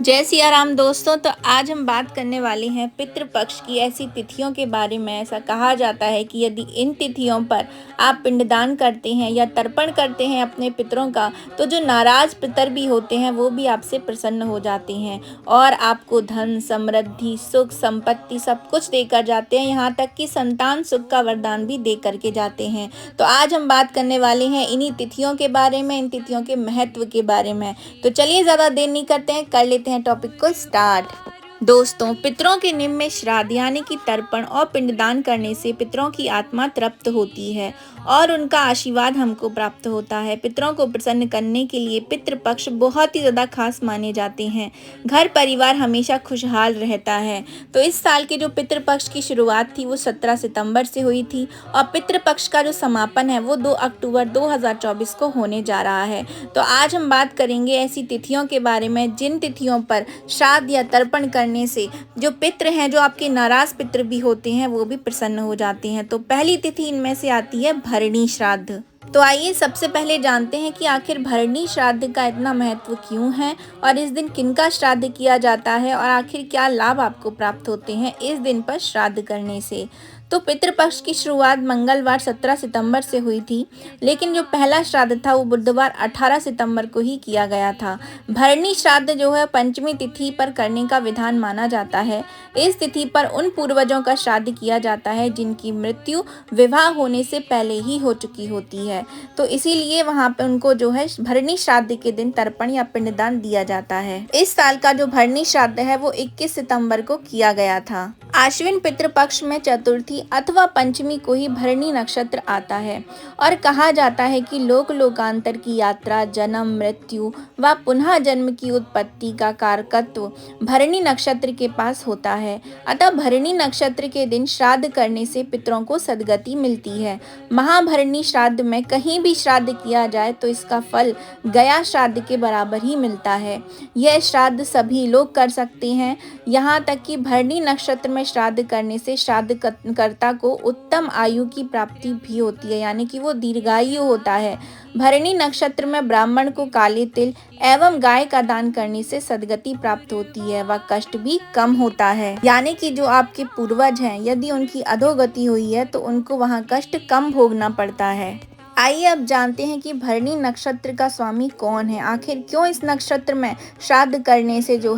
जय सिया राम दोस्तों। तो आज हम बात करने वाले हैं पितृपक्ष की ऐसी तिथियों के बारे में। ऐसा कहा जाता है कि यदि इन तिथियों पर आप पिंडदान करते हैं या तर्पण करते हैं अपने पितरों का, तो जो नाराज पितर भी होते हैं वो भी आपसे प्रसन्न हो जाते हैं और आपको धन, समृद्धि, सुख, संपत्ति सब कुछ देकर जाते हैं। यहाँ तक कि संतान सुख का वरदान भी दे करके जाते हैं। तो आज हम बात करने वाले हैं इन्हीं तिथियों के बारे में, इन तिथियों के महत्व के बारे में। तो चलिए ज़्यादा देर नहीं करते हैं, कर लेते हैं टॉपिक को स्टार्ट। दोस्तों, पितरों के निम्न में श्राद्ध यानी कि तर्पण और पिंडदान करने से पितरों की आत्मा तृप्त होती है और उनका आशीर्वाद हमको प्राप्त होता है। पितरों को प्रसन्न करने के लिए पितृपक्ष बहुत ही ज़्यादा खास माने जाते हैं। घर परिवार हमेशा खुशहाल रहता है। तो इस साल के जो पितृपक्ष की शुरुआत थी वो 17 सितंबर से हुई थी और पितृपक्ष का जो समापन है वो 2 अक्टूबर 2024 को होने जा रहा है। तो आज हम बात करेंगे ऐसी तिथियों के बारे में जिन तिथियों पर श्राद्ध या तर्पण करने से जो पितृ हैं, जो आपके नाराज पितृ भी होते हैं, वो भी प्रसन्न हो जाते हैं। तो पहली तिथि इनमें से आती है भरणी श्राद्ध। तो आइए सबसे पहले जानते हैं कि आखिर भरणी श्राद्ध का इतना महत्व क्यों है और इस दिन किनका श्राद्ध किया जाता है और आखिर क्या लाभ आपको प्राप्त होते हैं इस दिन पर श्राद्ध करने से। तो पितृपक्ष की शुरुआत मंगलवार 17 सितंबर से हुई थी, लेकिन जो पहला श्राद्ध था वो बुधवार 18 सितंबर को ही किया गया था। भरणी श्राद्ध जो है पंचमी तिथि पर करने का विधान माना जाता है। इस तिथि पर उन पूर्वजों का श्राद्ध किया जाता है जिनकी मृत्यु विवाह होने से पहले ही हो चुकी होती है। तो इसीलिए वहाँ पे उनको जो है भरणी श्राद्ध के दिन तर्पण या पिंडदान दिया जाता है। इस साल का जो भरणी श्राद्ध है वो 21 सितंबर को किया गया था। आश्विन पितृपक्ष में चतुर्थी अथवा पंचमी को ही भरणी नक्षत्र आता है और कहा जाता है कि लोक लोकांतर की यात्रा, जन्म, मृत्यु व पुनः जन्म की उत्पत्ति का कारकत्व भरणी नक्षत्र के पास होता है। अतः भरणी नक्षत्र के दिन श्राद्ध करने से पितरों को सद्गति मिलती है। महाभरणी श्राद्ध में कहीं भी श्राद्ध किया जाए तो इसका फल गया श्राद्ध के बराबर ही मिलता है। यह श्राद्ध सभी लोग कर सकते हैं। यहाँ तक कि भरणी नक्षत्र में श्राद्ध करने से श्राद्ध कर्ता को उत्तम आयु की प्राप्ति भी होती है, यानी कि वो दीर्घायु होता है। भरणी नक्षत्र में ब्राह्मण को काले तिल एवं गाय का दान करने से सद्गति प्राप्त होती है व कष्ट भी कम होता है। यानी कि जो आपके पूर्वज हैं, यदि उनकी अधोगति हुई है तो उनको वहाँ कष्ट कम भोगना पड़ता है। आइए अब जानते हैं कि भरणी नक्षत्र का स्वामी कौन है। आखिर क्यों इस नक्षत्र में श्राद्ध करने से जो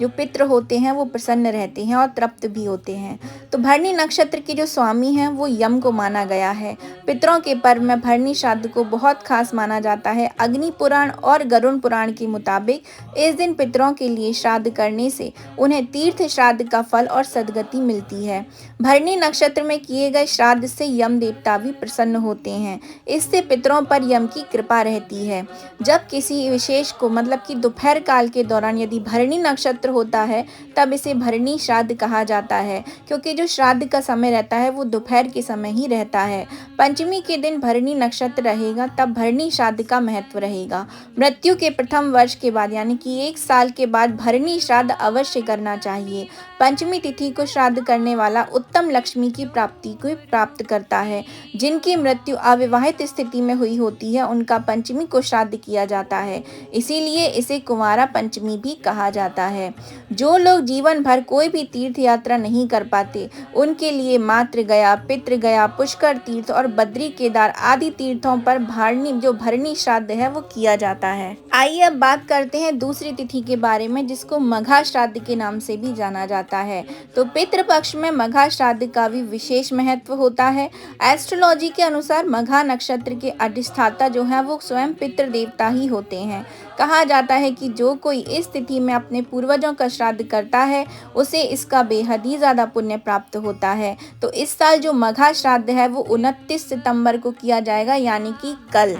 पितृ होते हैं वो प्रसन्न रहते हैं और तृप्त भी होते हैं। तो भरणी नक्षत्र के जो स्वामी हैं वो यम को माना गया है। पितरों के पर्व में भरणी श्राद्ध को बहुत खास माना जाता है। अग्नि पुराण और गरुड़ पुराण के मुताबिक इस दिन पितरों के लिए श्राद्ध करने से उन्हें तीर्थ श्राद्ध का फल और सद्गति मिलती है। भरणी नक्षत्र में किए गए श्राद्ध से यम देवता भी प्रसन्न होते हैं। इससे पितरों पर यम की कृपा रहती है। जब किसी विशेष को मतलब कि दोपहर काल के दौरान यदि भरणी नक्षत्र होता है तब इसे भरणी श्राद्ध कहा जाता है, क्योंकि जो श्राद्ध का समय रहता है वो दोपहर के समय ही रहता है। पंचमी के दिन भरणी नक्षत्र रहेगा तब भरणी श्राद्ध का महत्व रहेगा। मृत्यु के प्रथम वर्ष के बाद यानी कि 1 साल के बाद भरणी श्राद्ध अवश्य करना चाहिए। पंचमी तिथि को श्राद्ध करने वाला उत्तम लक्ष्मी की प्राप्ति को प्राप्त करता है। जिनकी मृत्यु अविवाहित स्थिति में हुई होती है उनका पंचमी को श्राद्ध किया जाता है, इसीलिए इसे कुंवारा पंचमी भी कहा जाता है। जो लोग जीवन भर कोई भी तीर्थ यात्रा नहीं कर पाते उनके लिए मातृ गया, पितृ गया, पुष्कर तीर्थ और बद्री केदार आदि तीर्थों पर भरणी श्राद्ध है वो किया जाता है। आइए अब बात करते हैं दूसरी तिथि के बारे में जिसको मघा श्राद्ध के नाम से भी जाना जाता है। तो पितृपक्ष में मघा श्राद्ध का भी विशेष महत्व होता है। एस्ट्रोलॉजी के अनुसार मघा नक्षत्र के अधिष्ठाता जो है वो स्वयं पितृ देवता ही होते हैं। कहा जाता है कि जो कोई इस तिथि में अपने पूर्वजों का श्राद्ध करता है उसे इसका बेहद ही ज़्यादा पुण्य प्राप्त होता है। तो इस साल जो मघा श्राद्ध है वो 29 सितंबर को किया जाएगा, यानी कि कल।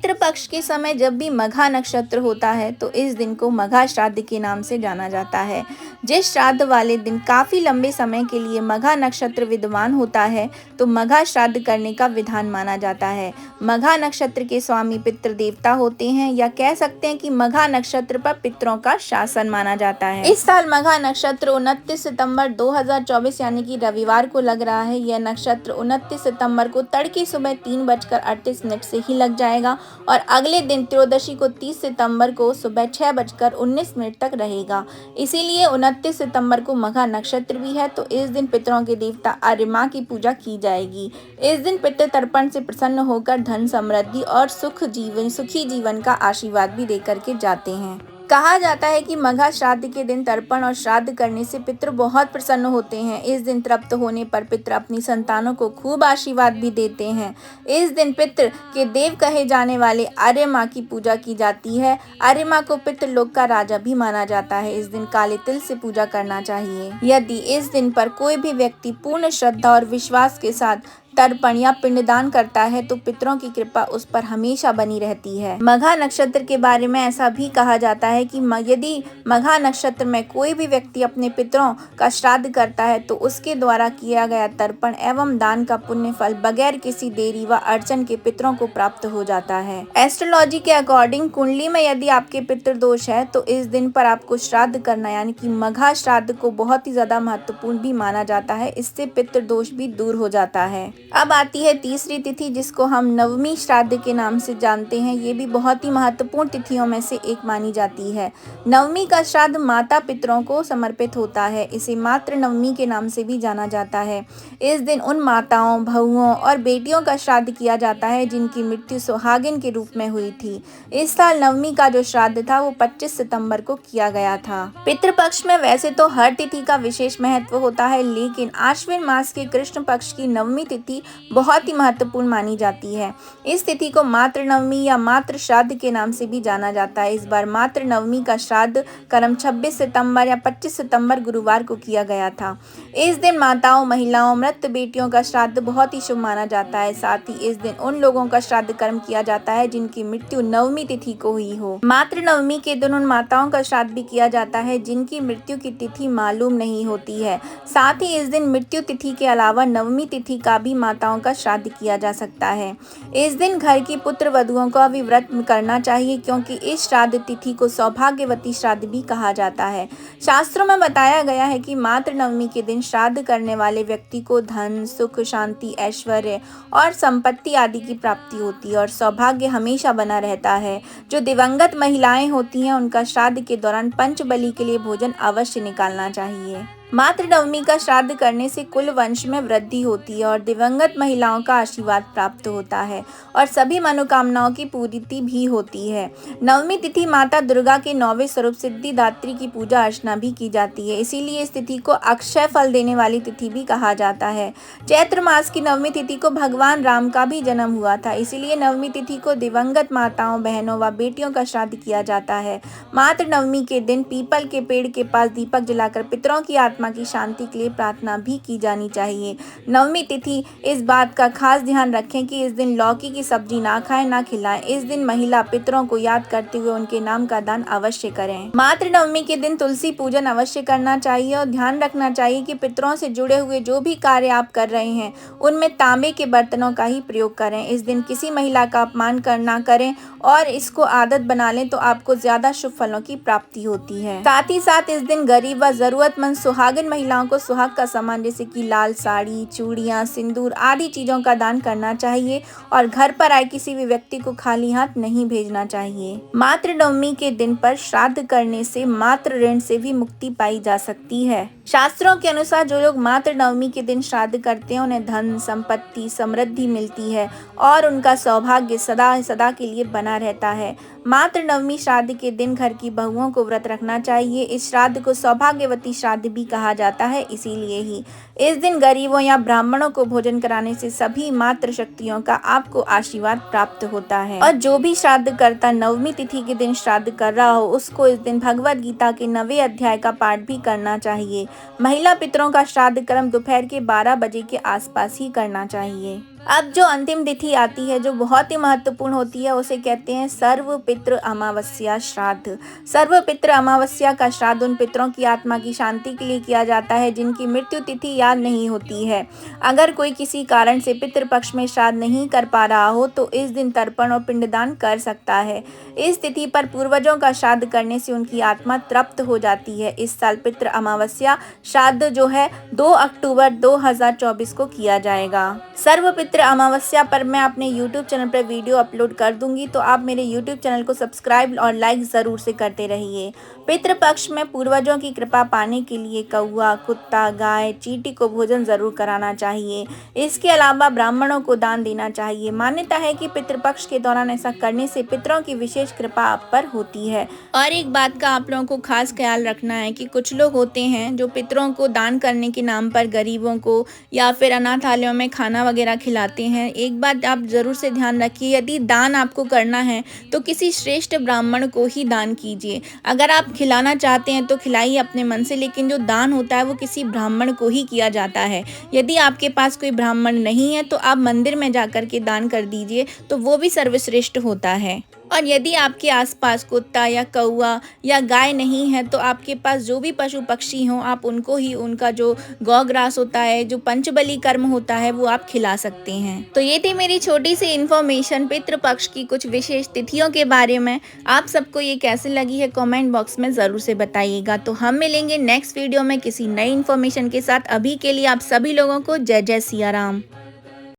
पितृपक्ष के समय जब भी मघा नक्षत्र होता है तो इस दिन को मघा श्राद्ध के नाम से जाना जाता है। जिस श्राद्ध वाले दिन काफ़ी लंबे समय के लिए मघा नक्षत्र विद्यमान होता है तो मघा श्राद्ध करने का विधान माना जाता है। मघा नक्षत्र के स्वामी पितृ देवता होते हैं, या कह सकते हैं कि मघा नक्षत्र पर पितरों का शासन माना जाता है। इस साल मघा नक्षत्र 29 सितंबर 2024 यानी कि रविवार को लग रहा है। यह नक्षत्र 29 सितंबर को तड़के सुबह 3:38 से ही लग जाएगा और अगले दिन त्रयोदशी को 30 सितंबर को सुबह 6:19 तक रहेगा। इसीलिए 29 सितंबर को मघा नक्षत्र भी है, तो इस दिन पितरों के देवता अर्यमा की पूजा की जाएगी। इस दिन पितृ तर्पण से प्रसन्न होकर धन समृद्धि और सुखी जीवन का आशीर्वाद भी देकर के जाते हैं। कहा जाता है कि मघा श्राद्ध के दिन तर्पण और श्राद्ध करने से पितृ बहुत प्रसन्न होते हैं। इस दिन तृप्त होने पर पितृ अपनी संतानों को खूब आशीर्वाद भी देते हैं। इस दिन पितृ के देव कहे जाने वाले अर्यमा की पूजा की जाती है। अर्यमा को पितृलोक का राजा भी माना जाता है। इस दिन काले तिल से पूजा करना चाहिए। यदि इस दिन पर कोई भी व्यक्ति पूर्ण श्रद्धा और विश्वास के साथ तर्पण या पिंडदान करता है तो पितरों की कृपा उस पर हमेशा बनी रहती है। मघा नक्षत्र के बारे में ऐसा भी कहा जाता है कि यदि मघा नक्षत्र में कोई भी व्यक्ति अपने पितरों का श्राद्ध करता है तो उसके द्वारा किया गया तर्पण एवं दान का पुण्य फल बगैर किसी देरी व अड़चन के पितरों को प्राप्त हो जाता है। एस्ट्रोलॉजी के अकॉर्डिंग कुंडली में यदि आपके पितृ दोष है तो इस दिन पर आपको श्राद्ध करना यानी कि मघा श्राद्ध को बहुत ही ज्यादा महत्वपूर्ण भी माना जाता है। इससे पितृ दोष भी दूर हो जाता है। अब आती है तीसरी तिथि, जिसको हम नवमी श्राद्ध के नाम से जानते हैं। ये भी बहुत ही महत्वपूर्ण तिथियों में से एक मानी जाती है। नवमी का श्राद्ध माता पितरों को समर्पित होता है। इसे मातृ नवमी के नाम से भी जाना जाता है। इस दिन उन माताओं, बहुओं और बेटियों का श्राद्ध किया जाता है जिनकी मृत्यु सुहागिन के रूप में हुई थी। इस साल नवमी का जो श्राद्ध था वो 25 सितंबर को किया गया था। पितृपक्ष में वैसे तो हर तिथि का विशेष महत्व होता है, लेकिन आश्विन मास के कृष्ण पक्ष की नवमी तिथि बहुत ही महत्वपूर्ण मानी जाती है। इस तिथि को मातृ नवमी या मातृ श्राद्ध के नाम से भी जाना जाता है। इस बार मातृ नवमी का श्राद्ध कर्म 26 सितंबर या 25 सितंबर गुरुवार को किया गया था। इस दिन माताओं, महिलाओं, मृत बेटियों का श्राद्ध बहुत ही शुभ माना जाता है। साथ ही इस दिन उन लोगों का श्राद्ध कर्म किया जाता है जिनकी मृत्यु नवमी तिथि को हुई हो। मातृ नवमी के दिन उन माताओं का श्राद्ध भी किया जाता है जिनकी मृत्यु की तिथि मालूम नहीं होती है। साथ ही इस दिन मृत्यु तिथि के अलावा नवमी तिथि का भी माताओं का श्राद्ध किया जा सकता है। इस दिन घर की पुत्र वधुओं को भी व्रत करना चाहिए, क्योंकि इस श्राद्ध तिथि को सौभाग्यवती श्राद्ध भी कहा जाता है। शास्त्रों में बताया गया है कि मातृ नवमी के दिन श्राद्ध करने वाले व्यक्ति को धन, सुख, शांति, ऐश्वर्य और संपत्ति आदि की प्राप्ति होती है और सौभाग्य हमेशा बना रहता है। जो दिवंगत महिलाएं होती हैं उनका श्राद्ध के दौरान पंचबली के लिए भोजन अवश्य निकालना चाहिए। मातृ नवमी का श्राद्ध करने से कुल वंश में वृद्धि होती है और दिवंगत महिलाओं का आशीर्वाद प्राप्त होता है और सभी मनोकामनाओं की पूर्ति भी होती है। नवमी तिथि माता दुर्गा के 9वें स्वरूप सिद्धिदात्री की पूजा अर्चना भी की जाती है। इसीलिए इस तिथि को अक्षय फल देने वाली तिथि भी कहा जाता है। चैत्र मास की नवमी तिथि को भगवान राम का भी जन्म हुआ था। इसीलिए नवमी तिथि को दिवंगत माताओं, बहनों व बेटियों का श्राद्ध किया जाता है। मातृ नवमी के दिन पीपल के पेड़ के पास दीपक जलाकर पितरों की आत्मा की शांति के लिए प्रार्थना भी की जानी चाहिए। नवमी तिथि इस बात का खास ध्यान रखें कि इस दिन लौकी की सब्जी ना खाएं, ना खिलाएं। इस दिन महिला पितरों को याद करते हुए उनके नाम का दान अवश्य करें। मातृ नवमी के दिन तुलसी पूजन अवश्य करना चाहिए और ध्यान रखना चाहिए कि पितरों से जुड़े हुए जो भी कार्य आप कर रहे हैं उनमें तांबे के बर्तनों का ही प्रयोग करें। इस दिन किसी महिला का अपमान करना करें और इसको आदत बना लें तो आपको ज्यादा शुभ फलों की प्राप्ति होती है। साथ ही साथ इस दिन गरीब व जरूरतमंद सुहागिन महिलाओं को सुहाग का सामान जैसे कि लाल साड़ी, चूड़ियां, सिंदूर आदि चीजों का दान करना चाहिए और घर पर आए किसी भी व्यक्ति को खाली हाथ नहीं भेजना चाहिए। मातृ नवमी के दिन पर श्राद्ध करने से मातृ ऋण से भी मुक्ति पाई जा सकती है। शास्त्रों के अनुसार जो लोग मातृ नवमी के दिन श्राद्ध करते हैं उन्हें धन, संपत्ति, समृद्धि मिलती है और उनका सौभाग्य सदा सदा के लिए बना रहता है। मातृ नवमी श्राद्ध के दिन घर की बहुओं को व्रत रखना चाहिए। इस श्राद्ध को सौभाग्यवती श्राद्ध भी कहा जाता है। इसीलिए ही इस दिन गरीबों या ब्राह्मणों को भोजन कराने से सभी मातृ शक्तियों का आपको आशीर्वाद प्राप्त होता है। और जो भी श्राद्ध करता नवमी तिथि के दिन श्राद्ध कर रहा हो उसको इस दिन भगवद गीता के 9वें अध्याय का पाठ भी करना चाहिए। महिला पितरों का श्राद्ध कर्म दोपहर के 12 बजे के आसपास ही करना चाहिए। अब जो अंतिम तिथि आती है जो बहुत ही महत्वपूर्ण होती है उसे कहते हैं सर्व पितृ अमावस्या श्राद्ध। सर्व पितृ अमावस्या का श्राद्ध उन पितरों की आत्मा की शांति के लिए किया जाता है जिनकी मृत्यु तिथि याद नहीं होती है। अगर कोई किसी कारण से पितृपक्ष में श्राद्ध नहीं कर पा रहा हो तो इस दिन तर्पण और पिंडदान कर सकता है। इस तिथि पर पूर्वजों का श्राद्ध करने से उनकी आत्मा तृप्त हो जाती है। इस साल पितृ अमावस्या श्राद्ध जो है 2 अक्टूबर 2024 को किया जाएगा। सर्व पवित्र अमावस्या पर मैं अपने यूट्यूब चैनल पर वीडियो अपलोड कर दूंगी, तो आप मेरे यूट्यूब चैनल को सब्सक्राइब और लाइक ज़रूर से करते रहिए। पितृपक्ष में पूर्वजों की कृपा पाने के लिए कौवा, कुत्ता, गाय, चींटी को भोजन ज़रूर कराना चाहिए। इसके अलावा ब्राह्मणों को दान देना चाहिए। मान्यता है कि पितृपक्ष के दौरान ऐसा करने से पितरों की विशेष कृपा आप पर होती है। और एक बात का आप लोगों को खास ख्याल रखना है कि कुछ लोग होते हैं जो पितरों को दान करने के नाम पर गरीबों को या फिर अनाथालयों में खाना वगैरह खिलाते हैं। एक बात आप ज़रूर से ध्यान रखिए, यदि दान आपको करना है तो किसी श्रेष्ठ ब्राह्मण को ही दान कीजिए। अगर आप खिलाना चाहते हैं तो खिलाइए अपने मन से, लेकिन जो दान होता है वो किसी ब्राह्मण को ही किया जाता है। यदि आपके पास कोई ब्राह्मण नहीं है तो आप मंदिर में जाकर के दान कर दीजिए, तो वो भी सर्वश्रेष्ठ होता है। और यदि आपके आसपास कुत्ता या कौवा या गाय नहीं है तो आपके पास जो भी पशु पक्षी हों, आप उनको ही उनका जो गौग्रास होता है, जो पंचबली कर्म होता है, वो आप खिला सकते हैं। तो ये थी मेरी छोटी सी इन्फॉर्मेशन पितृपक्ष की कुछ विशेष तिथियों के बारे में। आप सबको ये कैसे लगी है कमेंट बॉक्स में ज़रूर से बताइएगा। तो हम मिलेंगे नेक्स्ट वीडियो में किसी नई इन्फॉर्मेशन के साथ। अभी के लिए आप सभी लोगों को जय जय सिया राम।